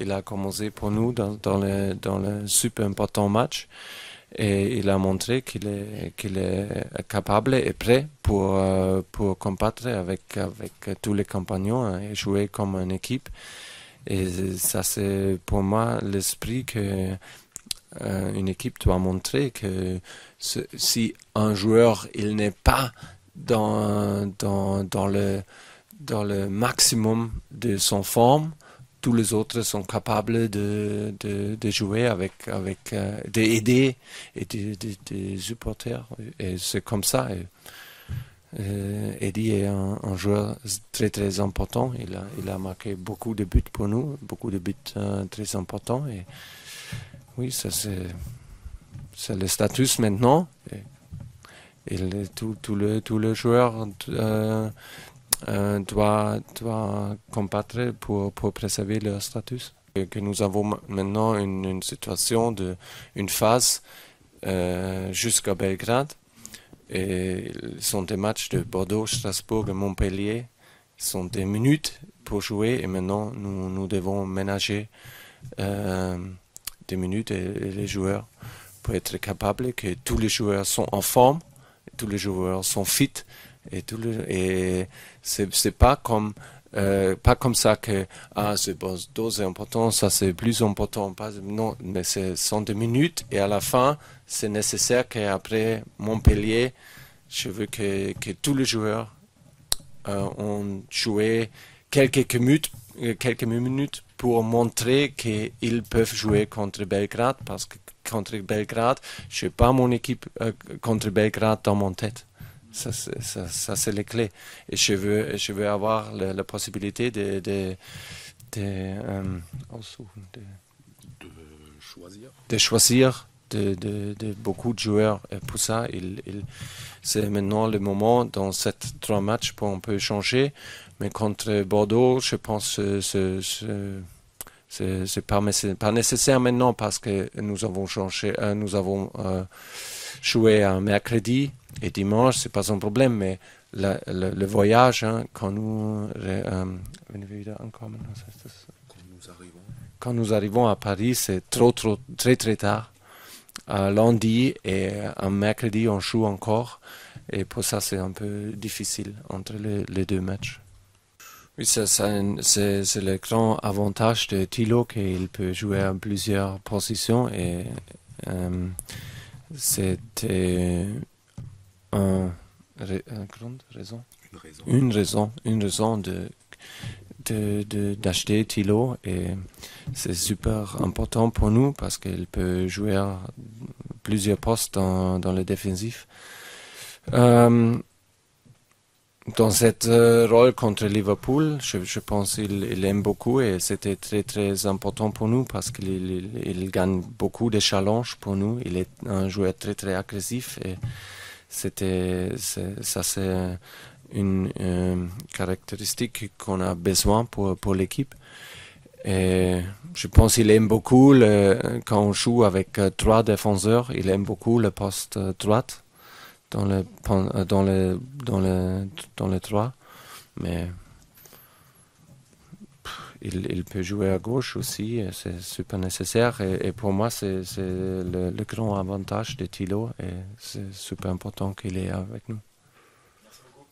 Il a commencé pour nous dans le super important match et il a montré qu'il est capable et prêt pour combattre avec tous les compagnons hein, et jouer comme une équipe. Et ça, c'est pour moi l'esprit que une équipe doit montrer que si un joueur il n'est pas dans le maximum de son forme, tous les autres sont capables de jouer d'aider et de supporter. Et c'est comme ça. Eddie est un joueur très très important. Il a marqué beaucoup de buts pour nous, beaucoup de buts très importants. Et oui, ça c'est le statut maintenant. Et tout le joueur doit combattre pour préserver leur statut. Et que nous avons maintenant une situation une phase jusqu'à Belgrade. Et ce sont des matchs de Bordeaux, Strasbourg et Montpellier. Ce sont des minutes pour jouer et maintenant nous devons ménager des minutes et les joueurs pour être capables que tous les joueurs sont en forme, tous les joueurs sont fit et c'est pas comme ça que c'est Bordeaux c'est important, ça c'est plus important. Non, mais ce sont des minutes et à la fin c'est nécessaire qu'après Montpellier, je veux que tous les joueurs ont joué quelques minutes pour montrer qu'ils peuvent jouer contre Belgrade parce que contre Belgrade, je n'ai pas mon équipe contre Belgrade dans mon tête. Ça c'est les clés. Et je veux avoir la possibilité de choisir de beaucoup de joueurs. Et pour ça, c'est maintenant le moment dans ces 3 matchs pour on peut changer. Mais contre Bordeaux, je pense que c'est pas nécessaire maintenant parce que nous avons changé, joué un mercredi et dimanche, c'est pas un problème, mais le voyage, hein, quand nous arrivons à Paris, c'est très très tard. Lundi et un mercredi, on joue encore. Et pour ça, c'est un peu difficile entre les 2 matchs. Oui, c'est le grand avantage de Thilo qu'il peut jouer à plusieurs positions et c'était une raison d'acheter Thilo et c'est super important pour nous parce qu'il peut jouer à plusieurs postes dans le défensif. Dans cette rôle contre Liverpool, je pense qu'il aime beaucoup et c'était très très important pour nous parce qu'il gagne beaucoup de challenges pour nous. Il est un joueur très très agressif et c'est une caractéristique qu'on a besoin pour l'équipe. Et je pense qu'il aime beaucoup quand on joue avec 3 défenseurs, il aime beaucoup le poste droite. Dans le 3, mais il peut jouer à gauche aussi, c'est super nécessaire et pour moi c'est le grand avantage de Thilo et c'est super important qu'il est avec nous. Merci beaucoup.